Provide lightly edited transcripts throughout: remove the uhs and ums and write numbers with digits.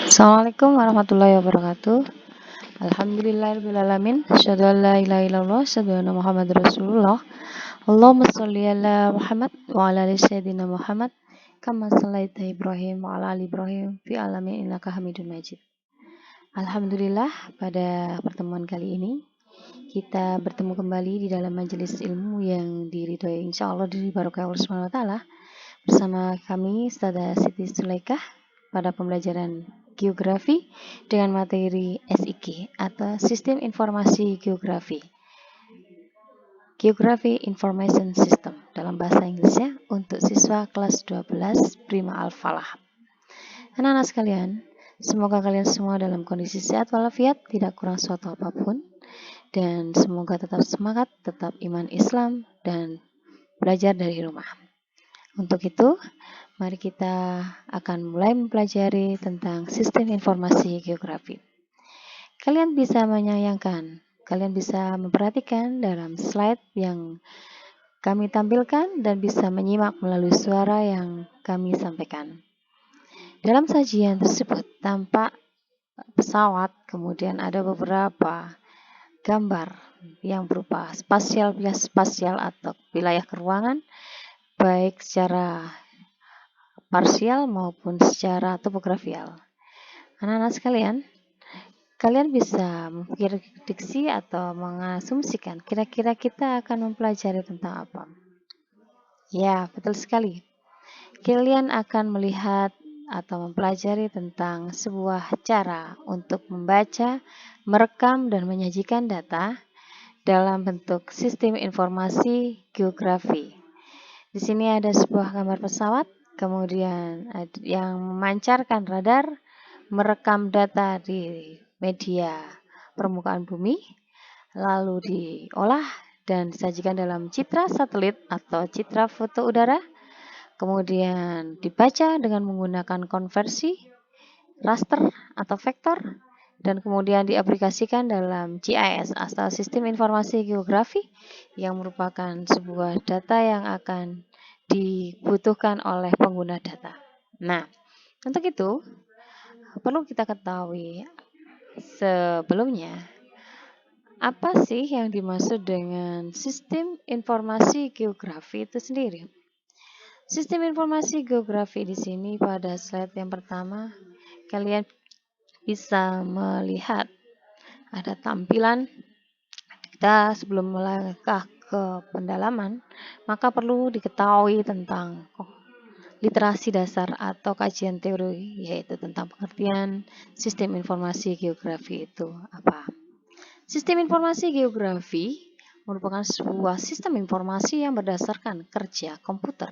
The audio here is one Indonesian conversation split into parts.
Assalamualaikum warahmatullahi wabarakatuh. Alhamdulillahirrahmanirrahim. Asyhadu an la ilaha illallah, asyhadu anna Muhammadar Rasulullah. Allahumma sholli ala Muhammad wa ala ali sayyidina Muhammad kama shallaita Ibrahim wa ala ali Ibrahim fi alamin innaka Hamidum Majid. Alhamdulillah, pada pertemuan kali ini kita bertemu kembali di dalam majelis ilmu yang diridhoi insyaallah diberkahi Allah Subhanahu wa taala bersama kami Ustazah Siti Sulaikah pada pembelajaran geografi dengan materi SIG atau Sistem Informasi Geografi. Geography Information System dalam bahasa Inggrisnya untuk siswa kelas 12 Prima Al-Falah. Anak-anak sekalian, semoga kalian semua dalam kondisi sehat walafiat, tidak kurang suatu apapun, dan semoga tetap semangat, tetap iman Islam, dan belajar dari rumah. Untuk itu, mari kita akan mulai mempelajari tentang sistem informasi geografi. Kalian bisa menyayangkan, kalian bisa memperhatikan dalam slide yang kami tampilkan dan bisa menyimak melalui suara yang kami sampaikan. Dalam sajian tersebut tampak pesawat, kemudian ada beberapa gambar yang berupa spasial atau wilayah keruangan, baik secara parsial maupun secara topografial. Anak-anak sekalian, kalian bisa memprediksi atau mengasumsikan kira-kira kita akan mempelajari tentang apa? Ya, betul sekali. Kalian akan melihat atau mempelajari tentang sebuah cara untuk membaca, merekam, dan menyajikan data dalam bentuk sistem informasi geografi. Di sini ada sebuah gambar pesawat, kemudian yang memancarkan radar, merekam data di media permukaan bumi, lalu diolah dan disajikan dalam citra satelit atau citra foto udara, kemudian dibaca dengan menggunakan konversi, raster atau vektor, dan kemudian diaplikasikan dalam GIS atau Sistem Informasi Geografi yang merupakan sebuah data yang akan dibutuhkan oleh pengguna data. Nah, untuk itu perlu kita ketahui sebelumnya apa sih yang dimaksud dengan sistem informasi geografi itu sendiri. Sistem informasi geografi di sini pada slide yang pertama kalian bisa melihat ada tampilan. Kita sebelum melangkah ke pendalaman, maka perlu diketahui tentang literasi dasar atau kajian teori, yaitu tentang pengertian sistem informasi geografi itu apa. Sistem informasi geografi merupakan sebuah sistem informasi yang berdasarkan kerja komputer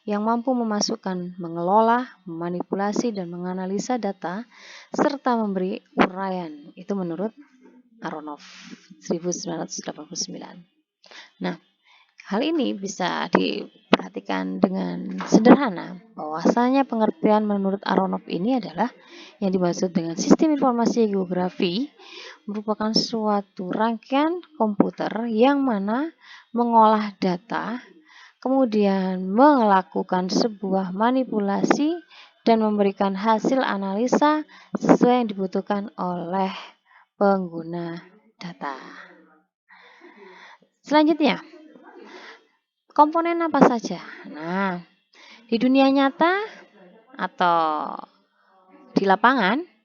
yang mampu memasukkan, mengelola, memanipulasi, dan menganalisa data serta memberi uraian. Itu menurut Aronoff 1989. Nah, hal ini bisa diperhatikan dengan sederhana bahwasanya pengertian menurut Aronoff ini adalah yang dimaksud dengan sistem informasi geografi merupakan suatu rangkaian komputer yang mana mengolah data, kemudian melakukan sebuah manipulasi dan memberikan hasil analisa sesuai yang dibutuhkan oleh pengguna data. Selanjutnya, komponen apa saja? Nah, di dunia nyata atau di lapangan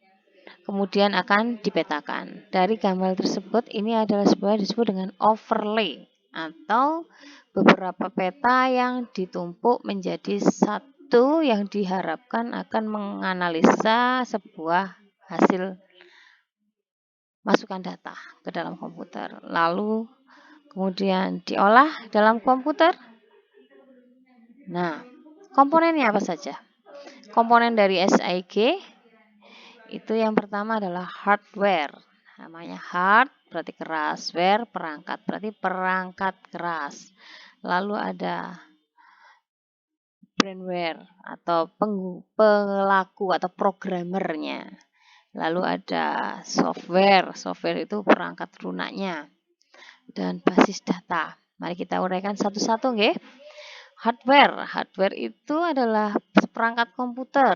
kemudian akan dipetakan. Dari gambar tersebut ini adalah sebuah disebut dengan overlay atau beberapa peta yang ditumpuk menjadi satu yang diharapkan akan menganalisa sebuah hasil masukan data ke dalam komputer. Lalu kemudian diolah dalam komputer. Nah, komponennya apa saja? Komponen dari SIG itu yang pertama adalah hardware. Namanya hard berarti keras, ware perangkat berarti perangkat keras. Lalu ada brainware atau pelaku atau programmernya. Lalu ada software, software itu perangkat lunaknya. Dan basis data. Mari kita uraikan satu-satu, nggih. Hardware itu adalah perangkat komputer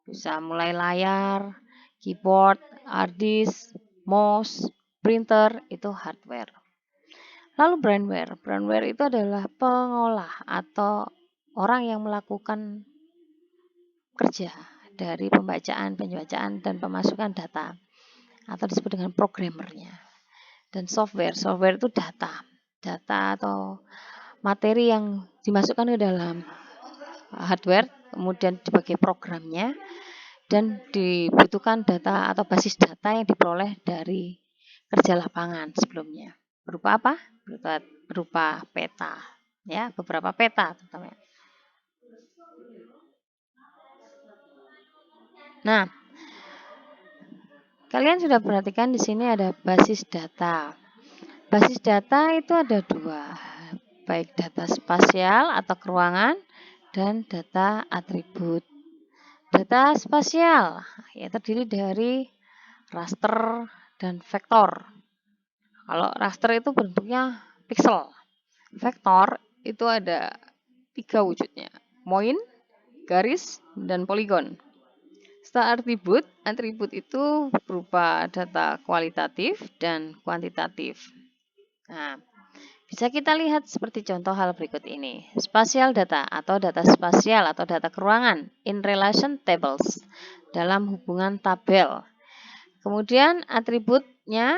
Bisa mulai layar, keyboard, hard disk, mouse, printer, itu hardware. Lalu brandware. Brandware itu adalah pengolah atau orang yang melakukan kerja dari pembacaan, penbacaan, dan pemasukan data atau disebut dengan programmernya. Dan software itu data atau materi yang dimasukkan ke dalam hardware, kemudian sebagai programnya, dan dibutuhkan data atau basis data yang diperoleh dari kerja lapangan sebelumnya. Berupa apa? Berupa peta, ya, beberapa peta terutama. Nah, kalian sudah perhatikan di sini ada basis data. Basis data itu ada dua, baik data spasial atau keruangan dan data atribut. Data spasial ya terdiri dari raster dan vektor. Kalau raster itu bentuknya pixel. Vektor itu ada 3 wujudnya, point, garis, dan poligon. Setelah atribut itu berupa data kualitatif dan kuantitatif. Nah, bisa kita lihat seperti contoh hal berikut ini. Spatial data atau data spasial atau data keruangan in relation tables, dalam hubungan tabel. Kemudian atributnya,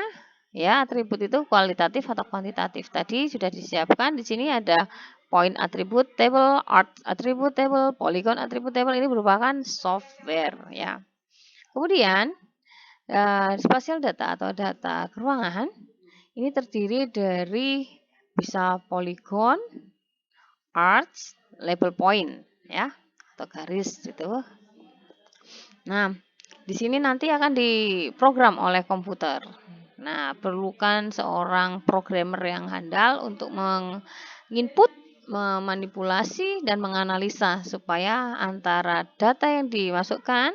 ya, atribut itu kualitatif atau kuantitatif. Tadi sudah disiapkan, di sini ada point attribute table, art attribute table, polygon attribute table, ini merupakan software, ya. Kemudian spatial data atau data keruangan ini terdiri dari bisa polygon, arcs, label point, ya, atau garis gitu. Nah, di sini nanti akan diprogram oleh komputer. Nah, perlukan seorang programmer yang handal untuk menginput, memanipulasi, dan menganalisa supaya antara data yang dimasukkan,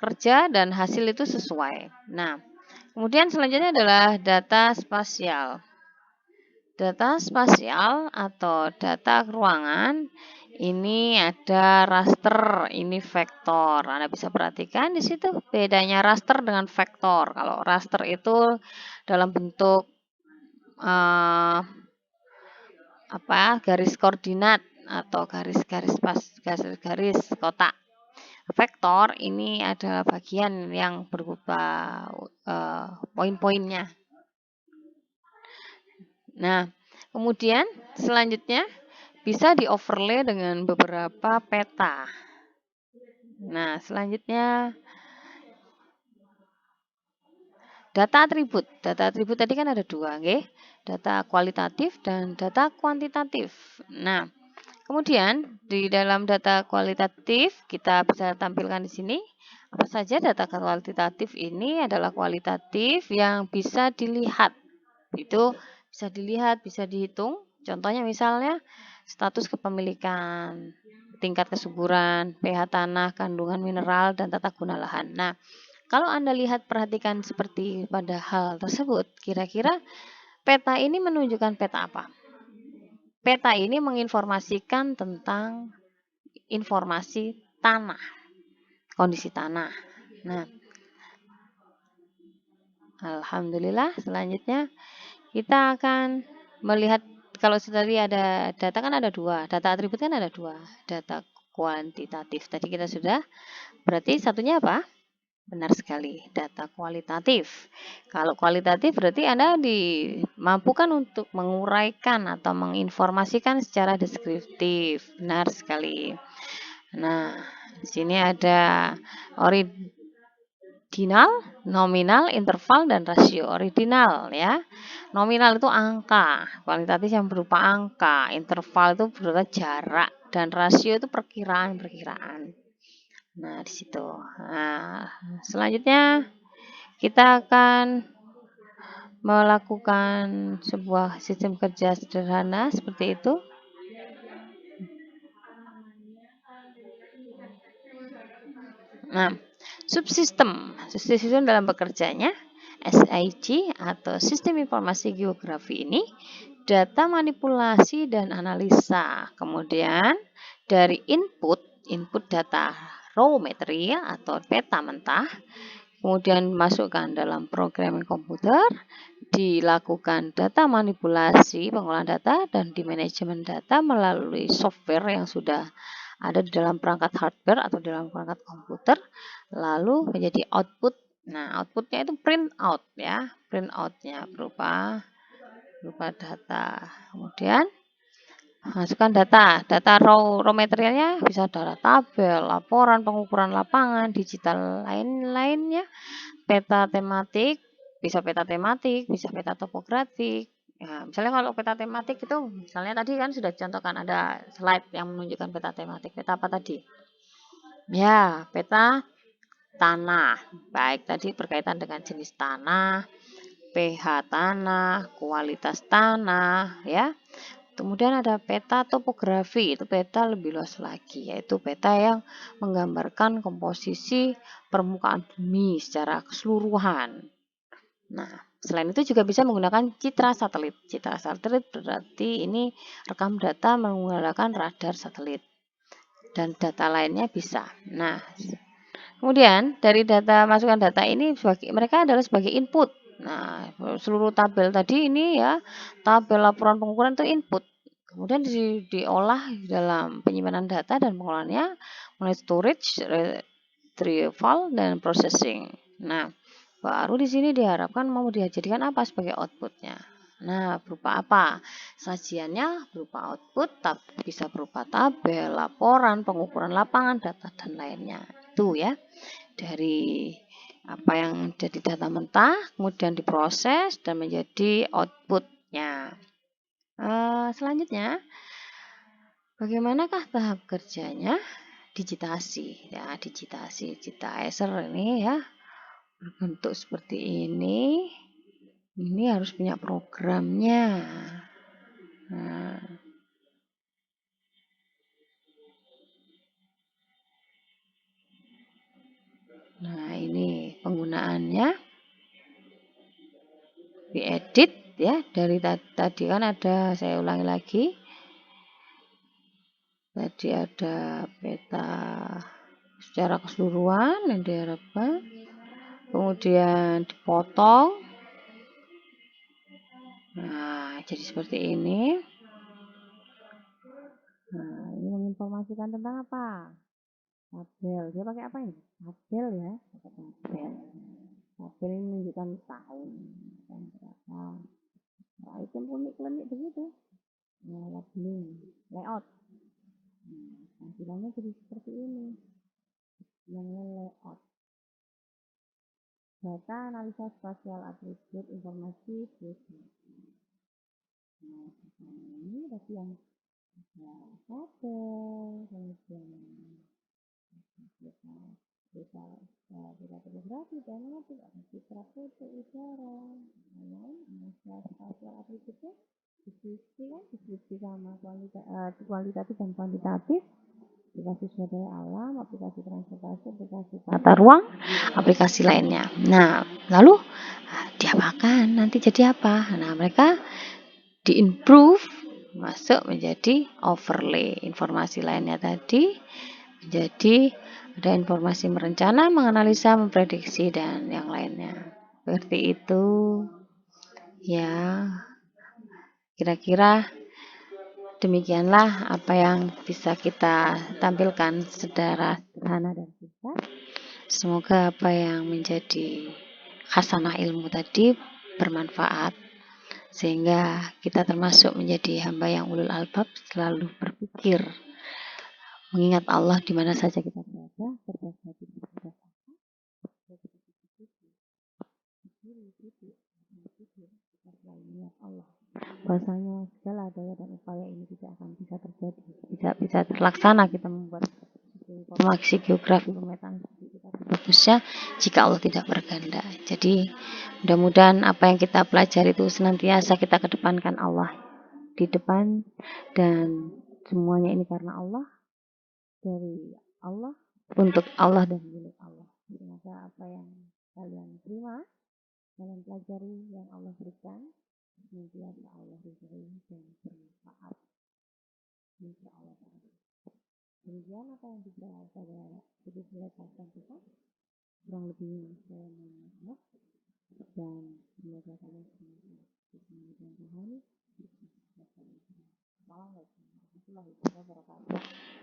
kerja, dan hasil itu sesuai. Nah, kemudian selanjutnya adalah data spasial. Data spasial atau data ruangan ini ada raster, ini vektor. Anda bisa perhatikan di situ bedanya raster dengan vektor. Kalau raster itu dalam bentuk garis koordinat atau garis kotak. Vektor ini adalah bagian yang berupa poin-poinnya. Nah, kemudian selanjutnya bisa di-overlay dengan beberapa peta. Nah, selanjutnya data atribut. Data atribut tadi kan ada dua, okay? Data kualitatif dan data kuantitatif. Nah, kemudian di dalam data kualitatif kita bisa tampilkan di sini apa saja data kualitatif ini adalah kualitatif yang bisa dilihat. Itu bisa dilihat, bisa dihitung. Contohnya misalnya status kepemilikan, tingkat kesuburan, pH tanah, kandungan mineral, dan tata guna lahan. Nah, kalau Anda lihat perhatikan seperti pada hal tersebut, kira-kira peta ini menunjukkan peta apa? Peta ini menginformasikan tentang informasi tanah, kondisi tanah. Nah, alhamdulillah selanjutnya kita akan melihat kalau tadi ada data kan ada dua, data atribut kan ada dua, data kuantitatif. Tadi kita sudah, berarti satunya apa? Benar sekali, data kualitatif. Kalau kualitatif berarti Anda dimampukan untuk menguraikan atau menginformasikan secara deskriptif. Benar sekali. Nah, di sini ada ordinal, nominal, interval, dan rasio. Ordinal ya. Nominal itu angka, kualitatif yang berupa angka, interval itu berupa jarak, dan rasio itu perkiraan-perkiraan. Nah, di situ. Nah, selanjutnya kita akan melakukan sebuah sistem kerja sederhana seperti itu. Nah, subsistem dalam bekerjanya SIG atau Sistem Informasi Geografi ini data manipulasi dan analisa. Kemudian dari input data raw material atau peta mentah, kemudian masukkan dalam programming komputer, dilakukan data manipulasi pengolahan data dan di manajemen data melalui software yang sudah ada di dalam perangkat hardware atau dalam perangkat komputer, lalu menjadi output. Nah, outputnya itu print out ya, print outnya berupa data. Kemudian masukkan data raw materialnya bisa dari tabel, laporan, pengukuran lapangan, digital lain-lainnya, peta tematik, bisa peta topografik. Ya, misalnya kalau peta tematik itu, misalnya tadi kan sudah contohkan ada slide yang menunjukkan peta tematik. Peta apa tadi? Ya, peta tanah. Baik, tadi berkaitan dengan jenis tanah, pH tanah, kualitas tanah, ya. Kemudian ada peta topografi, itu peta lebih luas lagi, yaitu peta yang menggambarkan komposisi permukaan bumi secara keseluruhan. Nah, selain itu juga bisa menggunakan citra satelit. Citra satelit berarti ini rekam data menggunakan radar satelit. Dan data lainnya bisa. Nah, kemudian dari masukan data ini mereka adalah sebagai input. Nah, seluruh tabel tadi ini ya, tabel laporan pengukuran itu input. Kemudian diolah dalam penyimpanan data dan pengolahannya mulai storage, retrieval, dan processing. Nah, baru di sini diharapkan mau dijadikan apa sebagai outputnya. Nah, berupa apa? Sajiannya berupa output, bisa berupa tabel, laporan, pengukuran lapangan, data, dan lainnya. Itu ya, dari apa yang jadi data mentah, kemudian diproses dan menjadi outputnya. Selanjutnya, bagaimanakah tahap kerjanya? Digitasi. Ya, digitizer ini ya, berbentuk seperti ini. Ini harus punya programnya. Nah, ini penggunaannya. Diedit ya, dari tadi kan ada, saya ulangi lagi. Tadi ada peta secara keseluruhan yang diharapkan. Kemudian dipotong. Nah, jadi seperti ini. Nah, ini menginformasikan tentang apa? Tabel. Dia pakai apa ini? Tabel ya. Pakai tabel. Tabel ini menunjukkan tahun. Berapa. Nah, item unik-unik begitu. Nah, layout. Nah, tampilannya jadi seperti ini. Namanya layout. Data analisa spasial atribut informasi business. Nah, ini tadi yang tabel, kemudian data topografi, tematik, ada citra foto, udara, lain-lain. Analisa spasial atributnya deskripsi sama kualitatif dan kuantitatif. Aplikasi sumber daya alam, aplikasi transportasi, aplikasi tata ruang, aplikasi lainnya. Nah, lalu diapakan? Nanti jadi apa? Nah, mereka diimprove masuk menjadi overlay. Informasi lainnya tadi menjadi ada informasi merencana, menganalisa, memprediksi, dan yang lainnya. Seperti itu. Ya, kira-kira demikianlah apa yang bisa kita tampilkan secara sederhana dan singkat. Semoga apa yang menjadi khasanah ilmu tadi bermanfaat, sehingga kita termasuk menjadi hamba yang ulul albab, selalu berpikir mengingat Allah di mana saja kita berada, serta hati kita Allah. Bahwasanya segala daya dan upaya ini tidak akan bisa terjadi, tidak bisa terlaksana kita membuat informasi geografi pemetaan kita bagusnya jika Allah tidak berkehendak. Jadi mudah-mudahan apa yang kita pelajari itu senantiasa kita kedepankan Allah di depan, dan semuanya ini karena Allah, dari Allah, untuk Allah, dan milik Allah. Semoga apa yang kalian terima, kalian pelajari, yang Allah berikan, senantiasa Allah ridhoi dan bermanfaat. Insya Allah. Demikian apa yang bisa pada video sampaikan kita. Kurang lebihnya saya mohon maaf dan semoga kalian semua bisa menjadi Tuhan. Assalamualaikum warahmatullahi wabarakatuh.